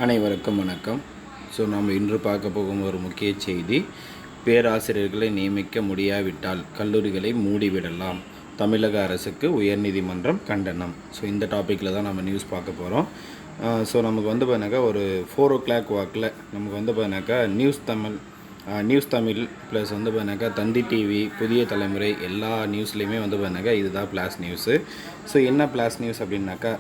அனைவருக்கும் வணக்கம். நாம் இன்று பார்க்க போகும் ஒரு முக்கிய செய்தி, பேராசிரியர்களை நியமிக்க முடியாவிட்டால் கல்லூரிகளை மூடிவிடலாம், தமிழக அரசுக்கு உயர்நீதிமன்றம் கண்டனம். இந்த டாப்பிக்கில் தான் நம்ம நியூஸ் பார்க்க போகிறோம். நமக்கு பார்த்தினாக்கா ஒரு 4 o'clock வாக்கில் நமக்கு பார்த்தினாக்கா நியூஸ் தமிழ் ப்ளஸ் பார்த்தினாக்கா தந்தி டிவி, புதிய தலைமுறை எல்லா நியூஸ்லேயுமே பார்த்தினாக்கா இதுதான் ப்ளாஸ் நியூஸு. என்ன ப்ளாஸ் நியூஸ் அப்படின்னாக்கா,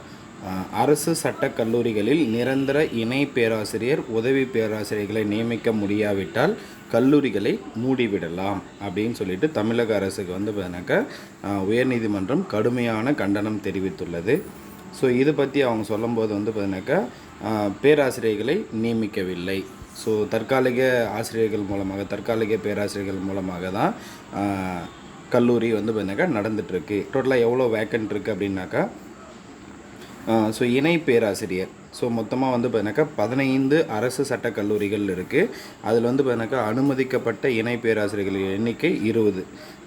அரசு சட்டக் கல்லூரிகளில் நிரந்தர இணை பேராசிரியர், உதவி பேராசிரியர்களை நியமிக்க முடியாவிட்டால் கல்லூரிகளை மூடிவிடலாம் அப்படின்னு சொல்லிட்டு தமிழக அரசுக்கு பார்த்தினாக்கா உயர்நீதிமன்றம் கடுமையான கண்டனம் தெரிவித்துள்ளது. இது பற்றி அவங்க சொல்லும்போது பார்த்தினாக்கா பேராசிரியர்களை நியமிக்கவில்லை. தற்காலிக ஆசிரியர்கள் மூலமாக, தற்காலிக பேராசிரியர்கள் மூலமாக தான் கல்லூரி பார்த்தினாக்கா நடந்துகிட்ருக்கு. டோட்டலாக எவ்வளோ வேக்கன்ட் இருக்குது அப்படின்னாக்கா, இணை பேராசிரியர் மொத்தமாக பார்த்தினாக்கா 15 அரசு சட்டக் கல்லூரிகள் இருக்குது. அதில் பார்த்தினாக்கா அனுமதிக்கப்பட்ட இணை பேராசிரியர்கள் எண்ணிக்கை 20.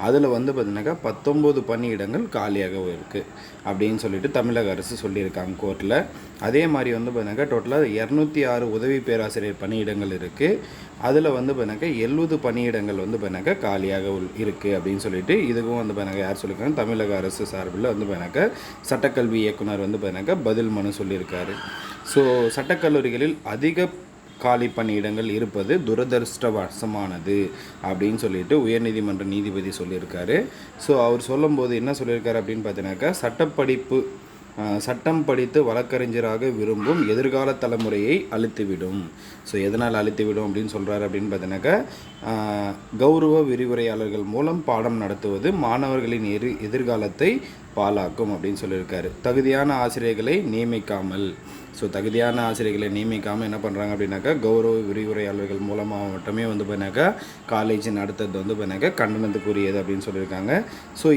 அதில் பார்த்தினாக்கா 19 பணியிடங்கள் காலியாக இருக்குது அப்படின்னு சொல்லிட்டு தமிழக அரசு சொல்லியிருக்காங்க கோர்ட்டில். அதே மாதிரி பார்த்தினாக்கா டோட்டலாக 206 உதவி பேராசிரியர் பணியிடங்கள் இருக்குது. அதில் பார்த்தினாக்கா 70 பணியிடங்கள் பார்த்தினாக்கா காலியாக இருக்குது அப்படின்னு சொல்லிட்டு இதுக்கும் பார்த்தினாக்கா யார் சொல்லியிருக்காங்க, தமிழக அரசு சார்பில் பார்த்தினாக்கா சட்டக்கல்வி இயக்குனர் பார்த்தினாக்கா பதில் மனு சொல்லியிருக்காரு. சட்டக்கல்லூரிகளில் அதிக காலி பணியிடங்கள் இருப்பது துரதிர்ஷ்டவசமானது அப்படின்னு சொல்லிட்டு உயர்நீதிமன்ற நீதிபதி சொல்லியிருக்காரு. அவர் சொல்லும்போது என்ன சொல்லியிருக்காரு அப்படின்னு பார்த்தீங்கன்னாக்கா, சட்டம் படித்து வழக்கறிஞராக விரும்பும் எதிர்கால தலைமுறையை அழித்துவிடும். எதனால் அழித்துவிடும் அப்படின்னு சொல்கிறாரு அப்படின்னு பார்த்தீங்கன்னாக்கா, கௌரவ விரிவுரையாளர்கள் மூலம் பாடம் நடத்துவது மாணவர்களின் எதிர்காலத்தை பாழாக்கும் அப்படின்னு சொல்லியிருக்காரு. தகுதியான ஆசிரியர்களை நியமிக்காமல் என்ன பண்ணுறாங்க அப்படின்னாக்கா, கௌரவ விரிவுரையாளர்கள் மூலமாக மட்டுமே பார்த்தீங்கன்னாக்கா காலேஜ் நடத்துறது பார்த்தீங்கன்னாக்கா கண்டனத்துக்குரியது அப்படின்னு சொல்லியிருக்காங்க.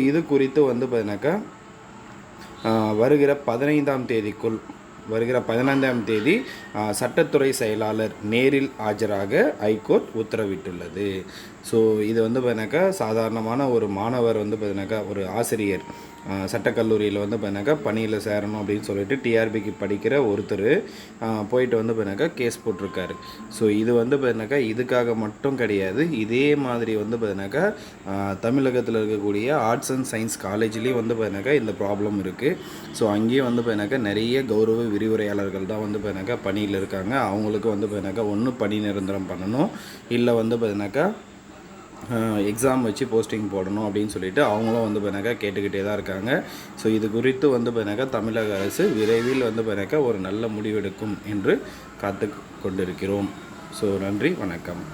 இது குறித்து பார்த்தீங்கன்னாக்கா வருகிற 15ஆம் தேதி சட்டத்துறை செயலாளர் நேரில் ஆஜராக ஹைகோர்ட் உத்தரவிட்டுள்ளது. இது பார்த்தீங்கன்னாக்கா சாதாரணமான ஒரு மாணவர் பார்த்தீங்கன்னாக்கா ஒரு ஆசிரியர் சட்டக்கல்லூரியில் பார்த்தீங்கன்னாக்கா பணியில் சேரணும் அப்படின்னு சொல்லிட்டு டிஆர்பிக்கு படிக்கிற ஒருத்தர் போயிட்டு பார்த்தீங்கன்னாக்கா கேஸ் போட்டிருக்காரு. இது பார்த்தீங்கன்னாக்கா இதுக்காக மட்டும் கிடையாது. இதே மாதிரி பார்த்தீங்கன்னாக்கா தமிழகத்தில் இருக்கக்கூடிய ஆர்ட்ஸ் அண்ட் சயின்ஸ் காலேஜ்லேயும் பார்த்தீங்கன்னாக்கா இந்த ப்ராப்ளம் இருக்குது. அங்கேயும் பார்த்தீங்கன்னாக்கா நிறைய கௌரவ விரிவுரையாளர்கள் தான் பார்த்தீங்கன்னாக்கா பணியில் இருக்காங்க. அவங்களுக்கு பார்த்தீங்கன்னாக்கா ஒன்று பணி நிரந்தரம் பண்ணணும், இல்லை பார்த்தீங்கன்னாக்கா எக்ஸாம் வச்சு போஸ்டிங் போடணும் அப்படின்னு சொல்லிட்டு அவங்களும் பார்த்தீங்கன்னாக்கா கேட்டுக்கிட்டே தான் இருக்காங்க. இது குறித்து பார்த்தீங்கன்னாக்கா தமிழக அரசு விரைவில் பார்த்தீங்கன்னாக்கா ஒரு நல்ல முடிவெடுக்கும் என்று காத்து கொண்டிருக்கிறோம். நன்றி, வணக்கம்.